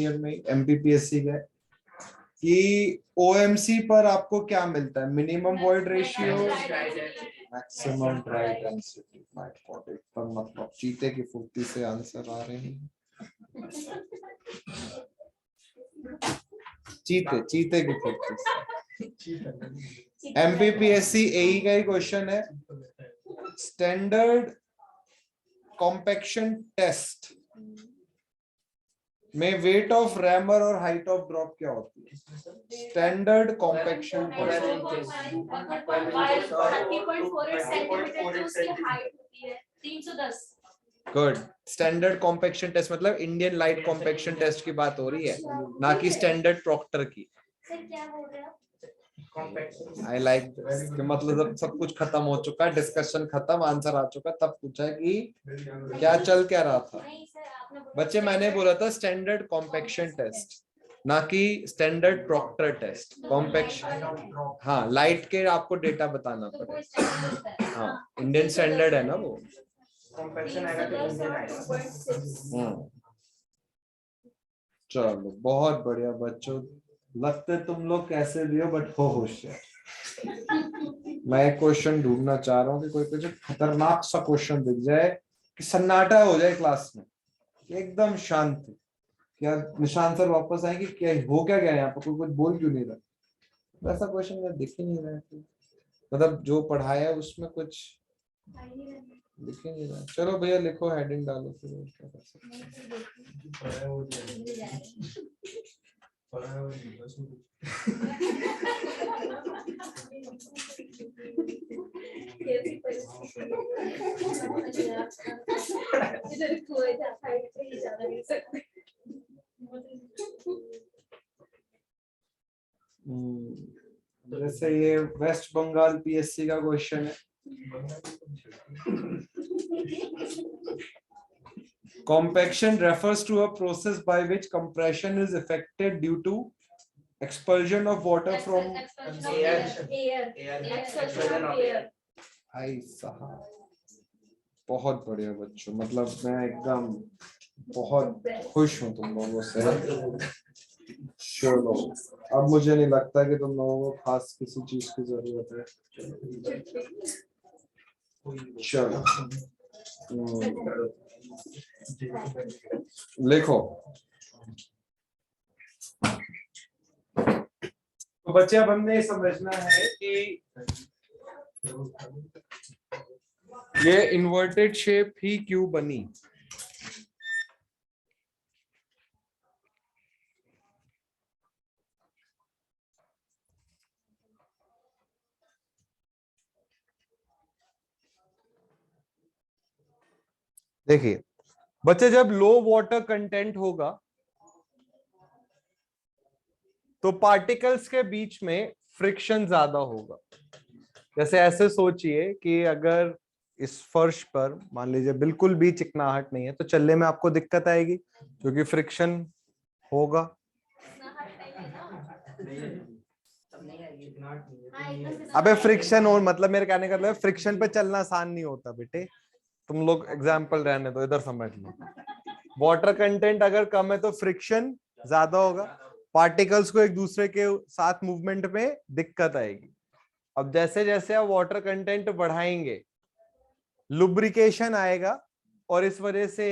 Year में MPPSC गए कि ओएमसी पर आपको क्या मिलता है, minimum void ratio, maximum dry density. My God, एकदम मतलब चीते की फुर्ती से आंसर आ रहे हैं। चीते चीते की फुर्ती से। एमपीपीएससी एई का ही क्वेश्चन है। स्टैंडर्ड कॉम्पैक्शन टेस्ट में वेट ऑफ रैमर और हाइट ऑफ ड्रॉप क्या होती है? Standard compaction test 310। Good. Standard compaction test मतलब इंडियन लाइट कॉम्पैक्शन टेस्ट की बात हो रही है, ना कि स्टैंडर्ड प्रॉक्टर की। आई लाइक मतलब जब सब कुछ खत्म हो चुका, डिस्कशन खत्म, आंसर आ चुका, तब पूछा कि क्या चल क्या रहा था। बच्चे मैंने बोला था स्टैंडर्ड कॉम्पैक्शन टेस्ट, ना कि स्टैंडर्ड प्रॉक्टर टेस्ट। कॉम्पैक्शन हाँ, लाइट के आपको डेटा बताना पड़ेगा। हाँ, इंडियन स्टैंडर्ड है ना वो। कॉम्पैक्शन आएगा तो इंडियन आएगा। चलो बहुत बढ़िया बच्चों, लगते तुम लोग कैसे भी हो बट हो होशियार। मैं एक क्वेश्चन ढूंढना चाह रहा हूँ कि कोई कुछ खतरनाक सा क्वेश्चन दिख जाए कि सन्नाटा हो जाए क्लास में, एकदम शांत। क्या निशान सर वापस आएंगे, क्या हो क्या गया यहाँ पर, कोई कुछ बोल क्यों नहीं रहा? वैसा क्वेश्चन मैं दिख ही नहीं रहा है, मतलब जो पढ़ाया है उसमें कुछ दिख ही नहीं रहा। चलो भैया लिखो, हेडिंग डालो फिर क्या कर जैसे ये वेस्ट बंगाल पीएससी का क्वेश्चन है। Compaction refers to a process by which compression is effected due to expulsion of water from air. आई साहब, बहुत बढ़िया बच्चों, मतलब मैं एकदम बहुत खुश हूँ तुम लोगों से। चलो अब मुझे नहीं लगता कि तुम लोगों को खास किसी चीज की जरूरत है। चलो लिखो। तो बच्चे अब हमने समझना है कि ये इन्वर्टेड शेप ही क्यों बनी। देखिए बच्चे, जब लो वाटर कंटेंट होगा तो पार्टिकल्स के बीच में फ्रिक्शन ज्यादा होगा। जैसे ऐसे सोचिए कि अगर इस फर्श पर मान लीजिए बिल्कुल भी चिकनाहट नहीं है तो चलने में आपको दिक्कत आएगी क्योंकि फ्रिक्शन होगा। अबे फ्रिक्शन और मतलब मेरे कहने का मतलब फ्रिक्शन पे चलना आसान नहीं होता बेटे। तुम लोग एग्जाम्पल रहने दो, इधर समझ लो। वाटर कंटेंट अगर कम है तो फ्रिक्शन ज्यादा होगा, पार्टिकल्स को एक दूसरे के साथ मूवमेंट में दिक्कत आएगी। अब जैसे जैसे आप वाटर कंटेंट बढ़ाएंगे लुब्रिकेशन आएगा और इस वजह से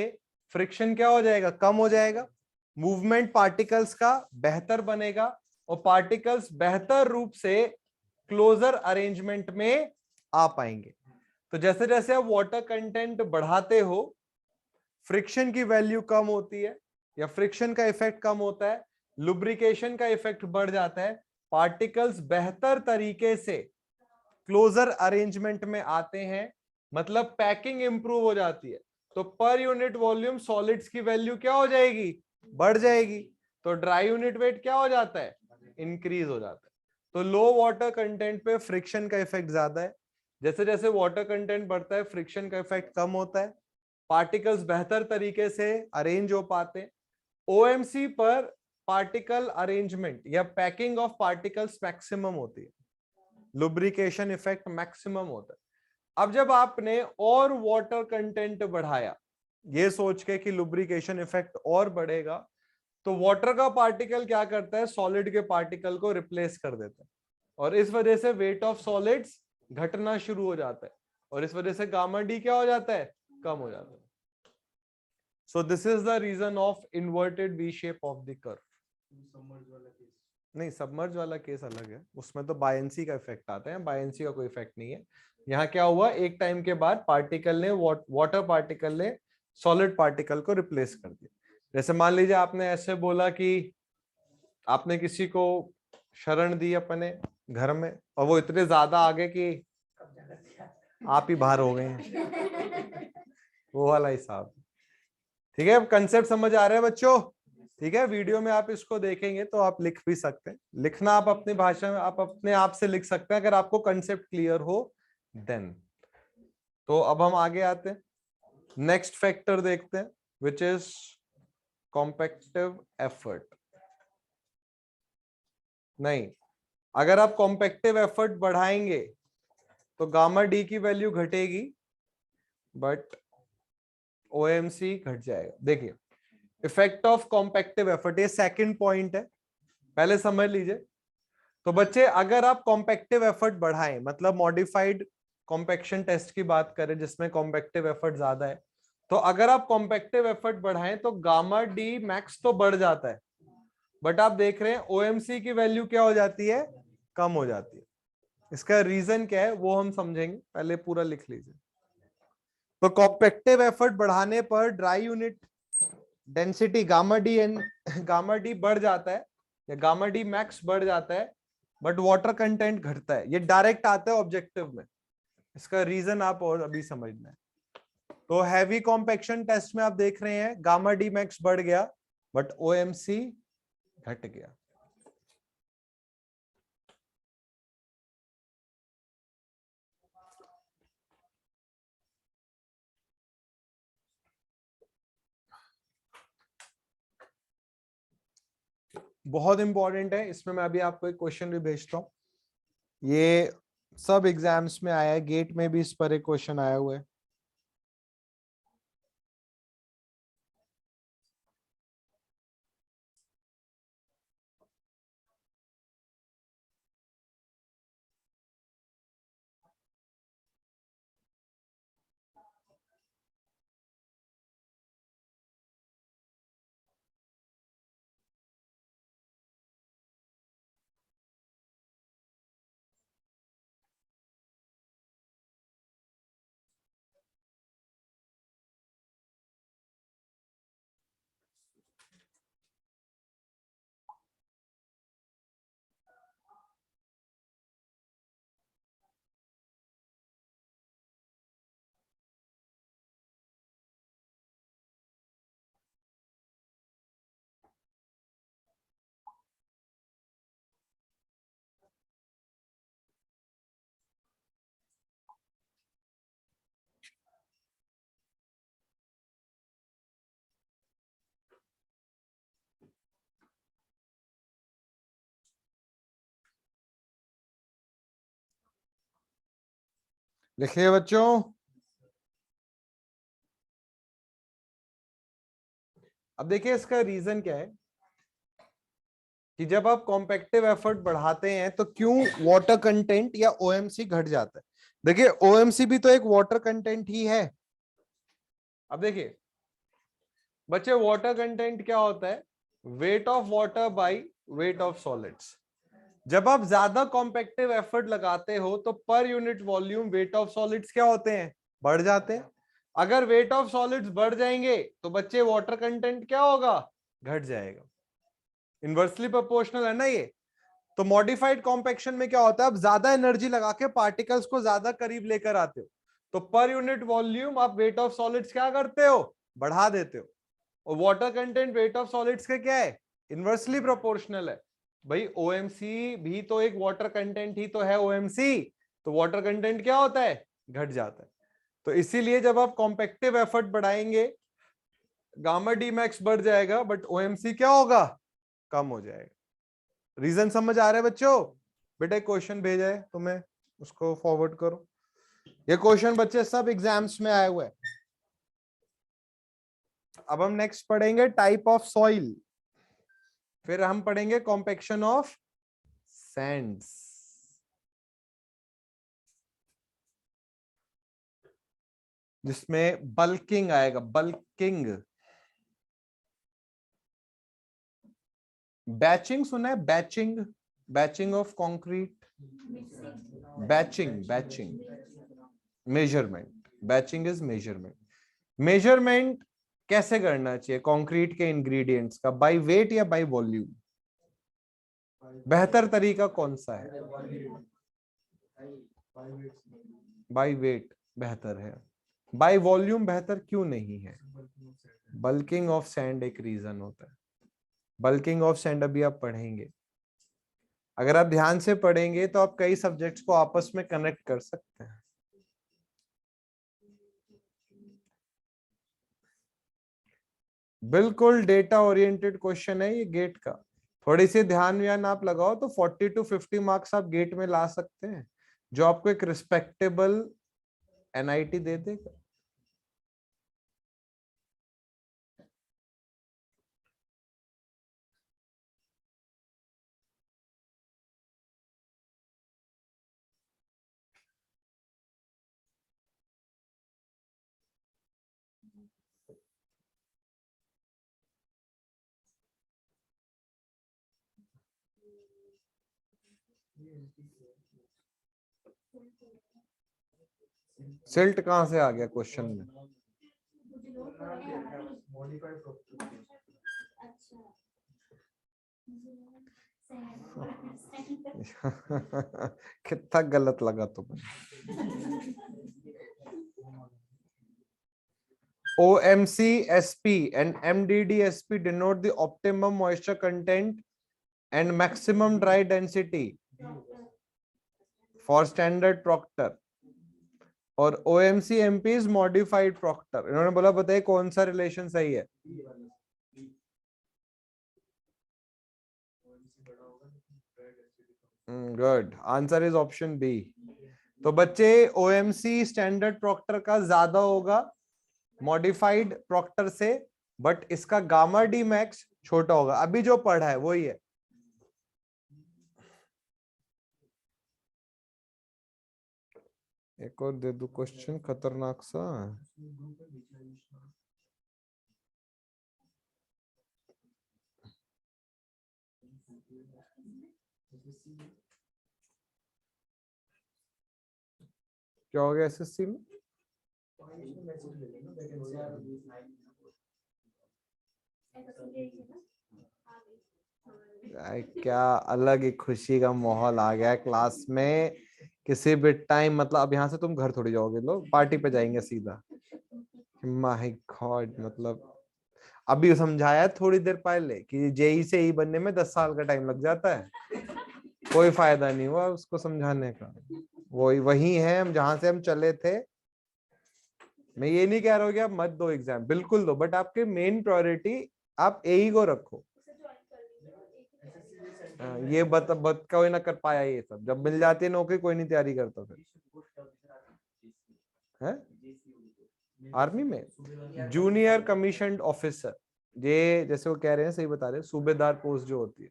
फ्रिक्शन क्या हो जाएगा, कम हो जाएगा। मूवमेंट पार्टिकल्स का बेहतर बनेगा और पार्टिकल्स बेहतर रूप से क्लोजर अरेंजमेंट में आ पाएंगे। तो जैसे जैसे आप वाटर कंटेंट बढ़ाते हो फ्रिक्शन की वैल्यू कम होती है या फ्रिक्शन का इफेक्ट कम होता है, लुब्रिकेशन का इफेक्ट बढ़ जाता है, पार्टिकल्स बेहतर तरीके से क्लोजर अरेंजमेंट में आते हैं, मतलब पैकिंग इंप्रूव हो जाती है। तो पर यूनिट वॉल्यूम सॉलिड्स की वैल्यू क्या हो जाएगी, बढ़ जाएगी। तो ड्राई यूनिट वेट क्या हो जाता है, इंक्रीज हो जाता है। तो लो वाटर कंटेंट पे फ्रिक्शन का इफेक्ट ज्यादा है, जैसे जैसे वाटर कंटेंट बढ़ता है फ्रिक्शन का इफेक्ट कम होता है, पार्टिकल्स बेहतर तरीके से अरेंज हो पाते हैं। ओएमसी पर पार्टिकल अरेंजमेंट या पैकिंग ऑफ पार्टिकल्स मैक्सिमम होती है, लुब्रिकेशन इफेक्ट मैक्सिमम होता है। अब जब आपने और वाटर कंटेंट बढ़ाया ये सोच के कि लुब्रिकेशन इफेक्ट और बढ़ेगा, तो वाटर का पार्टिकल क्या करता है, सॉलिड के पार्टिकल को रिप्लेस कर देता है, और इस वजह से वेट ऑफ सॉलिड्स घटना शुरू हो जाता है, और इस वजह से गामा डी क्या हो जाता है, कम हो जाता है. So this is the reason of inverted V shape of the curve. नहीं, सबमर्ज वाला केस अलग है, उसमें तो बायंसी का इफेक्ट आता है, बायंसी का कोई इफेक्ट नहीं है. यहाँ क्या हुआ, एक टाइम के बाद पार्टिकल ने, वाटर पार्टिकल ने सॉलिड पार्टिकल को रिप्लेस कर दिया. जैसे मान लीजिए आपने ऐसे बोला कि आपने किसी को शरण दी अपने घर में, और वो इतने ज्यादा आ गए कि आप ही बाहर हो गए हैं, वो वाला हिसाब. ठीक है, अब कंसेप्ट समझ आ रहा है बच्चों? ठीक है, वीडियो में आप इसको देखेंगे तो आप लिख भी सकते हैं, लिखना आप अपनी भाषा में, आप अपने आप से लिख सकते हैं अगर आपको कंसेप्ट क्लियर हो देन. तो अब हम आगे आते हैं, नेक्स्ट फैक्टर देखते हैं, विच इज कॉम्पेक्टिव एफर्ट. नहीं, अगर आप कॉम्पेक्टिव एफर्ट बढ़ाएंगे तो गामा डी की वैल्यू घटेगी, बट ओएमसी घट जाएगा. देखिए, इफेक्ट ऑफ कॉम्पेक्टिव एफर्ट, ये सेकंड पॉइंट है, पहले समझ लीजिए. तो बच्चे, अगर आप कॉम्पेक्टिव एफर्ट बढ़ाएं, मतलब मॉडिफाइड कॉम्पेक्शन टेस्ट की बात करें जिसमें कॉम्पेक्टिव एफर्ट ज्यादा है, तो अगर आप कॉम्पेक्टिव एफर्ट बढ़ाएं तो गामा डी मैक्स तो बढ़ जाता है, बट आप देख रहे हैं ओएमसी की वैल्यू क्या हो जाती है, कम हो जाती है. इसका रीजन क्या है वो हम समझेंगे, पहले पूरा लिख लीजिए. तो कॉम्पेक्टिव एफर्ट बढ़ाने पर dry unit density gamma D बढ़ जाता है, या गामा डी मैक्स बढ़ जाता है, बट वाटर कंटेंट घटता है. ये डायरेक्ट आता है ऑब्जेक्टिव में, इसका रीजन आप और अभी समझना है. तो हैवी कॉम्पेक्शन टेस्ट में आप देख रहे हैं गामा डी मैक्स बढ़ गया, बट ओएमसी घट गया. बहुत इंपॉर्टेंट है, इसमें मैं अभी आपको एक क्वेश्चन भी भेजता हूं. ये सब एग्जाम्स में आया है, गेट में भी इस पर एक क्वेश्चन आया हुआ है. लिखिए बच्चों. अब देखिए इसका रीजन क्या है कि जब आप कॉम्पेक्टिव एफर्ट बढ़ाते हैं तो क्यों वाटर कंटेंट या ओएमसी घट जाता है. देखिए, ओएमसी भी तो एक वाटर कंटेंट ही है. अब देखिए बच्चे, वाटर कंटेंट क्या होता है, weight of water by weight of solids. जब आप ज्यादा कॉम्पेक्टिव एफर्ट लगाते हो तो per unit volume weight of solids क्या होते हैं, बढ़ जाते हैं. अगर वेट ऑफ सॉलिड्स बढ़ जाएंगे तो बच्चे वाटर कंटेंट क्या होगा, घट जाएगा. इनवर्सली प्रोपोर्शनल है ना ये. तो मॉडिफाइड कॉम्पेक्शन में क्या होता है, आप ज्यादा एनर्जी लगा के पार्टिकल्स को ज्यादा करीब लेकर आते हो, तो पर यूनिट वॉल्यूम आप वेट ऑफ सॉलिड्स क्या करते हो, बढ़ा देते हो. और water content weight of solids के क्या है, इनवर्सली प्रोपोर्शनल है. भाई ओएमसी भी तो एक वाटर कंटेंट ही तो है, ओएमसी, तो वाटर कंटेंट क्या होता है, घट जाता है. तो इसीलिए जब आप कॉम्पेक्टिव एफर्ट बढ़ाएंगे गामा डी मैक्स बढ़ जाएगा, बट ओएमसी क्या होगा, कम हो जाएगा. रीजन समझ आ रहा है बच्चों? बेटा क्वेश्चन भेजा है तुम्हें, उसको फॉरवर्ड करो. ये क्वेश्चन बच्चे सब एग्जाम्स में आए हुए हैं. अब हम नेक्स्ट पढ़ेंगे टाइप ऑफ सॉइल. फिर हम पढ़ेंगे कॉम्पेक्शन ऑफ सैंड्स। जिसमें बल्किंग आएगा, बल्किंग। बैचिंग सुना है? Batching, batching of concrete, batching measurement. Batching is measurement. Measurement कैसे करना चाहिए कंक्रीट के इंग्रेडिएंट्स का? बाय वेट या बाय वॉल्यूम? बेहतर तरीका कौन सा है? बाय वेट बेहतर है। बाय वॉल्यूम बेहतर क्यों नहीं है? बल्किंग ऑफ सैंड एक रीजन होता है। बल्किंग ऑफ सैंड अभी आप पढ़ेंगे। अगर आप ध्यान से पढ़ेंगे तो आप कई सब्जेक्ट्स को आपस में कनेक्ट कर सकते हैं। बिल्कुल डेटा ओरिएंटेड क्वेश्चन है ये गेट का। थोड़ी सी ध्यान व्यान आप लगाओ तो 40 to 50 मार्क्स आप गेट में ला सकते हैं, जो आपको एक रिस्पेक्टेबल एनआईटी दे देगा। सिल्ट कहां से आ गया क्वेश्चन में? कितना गलत लगा तुम्हें। OMC SP and MDD SP denote the optimum moisture content and maximum dry density for standard Proctor, और OMC MP is modified Proctor। इन्होंने बोला बताइए कौन सा रिलेशन सही है? Good, answer is option B. तो बच्चे OMC स्टैंडर्ड प्रॉक्टर का ज्यादा होगा मॉडिफाइड प्रॉक्टर से, बट इसका गामा डी मैक्स छोटा होगा। अभी जो पढ़ा है वही है। एक और दे दो क्वेश्चन खतरनाक सा। क्या हो गया SSC में? क्या अलग ही खुशी का माहौल आ गया है क्लास में। किसी भी टाइम मतलब अब यहाँ से तुम घर थोड़ी जाओगे, लोग पार्टी पे जाएंगे सीधा। माय गॉड, मतलब अभी समझाया थोड़ी देर पहले कि जेई से ई बनने में 10 साल का टाइम लग जाता है। कोई फायदा नहीं हुआ उसको समझाने का। वही है हम जहां से हम चले थे। मैं ये नहीं कह रहा हूँ कि आप मत दो एग्जाम, बिल्कुल दो, बट आपके मेन प्रायोरिटी आप एई को रखो। ये बत कोई ना कर पाया ये सब। जब मिल जाती है नौकरी कोई नहीं तैयारी करता फिर है। आर्मी में जूनियर कमीशन्ड ऑफिसर, ये जैसे वो कह रहे हैं सही बता रहे हैं, सूबेदार पोस्ट जो होती है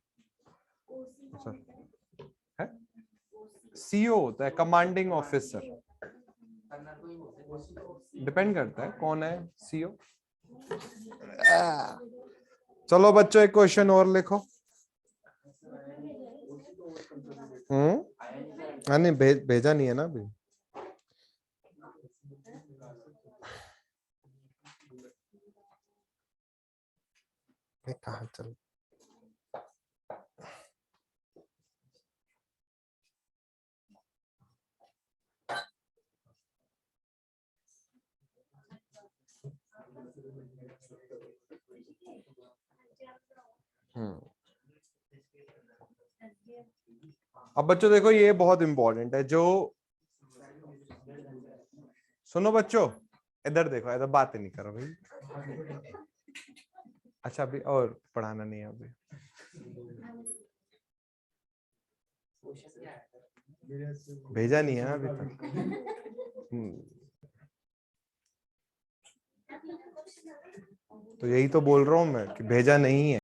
सीओ होता है, कमांडिंग ऑफिसर। डिपेंड करता है कौन है सीओ। चलो बच्चों एक क्वेश्चन और लिखो। नहीं भेजा नहीं है ना अभी। कहाँ चल अब बच्चों देखो ये बहुत इंपॉर्टेंट है। जो सुनो बच्चों, इधर देखो, इधर बात नहीं करो भाई। अच्छा अभी और पढ़ाना नहीं है अभी। भेजा नहीं है ना अभी तक। तो यही तो बोल रहा हूं मैं कि भेजा नहीं है।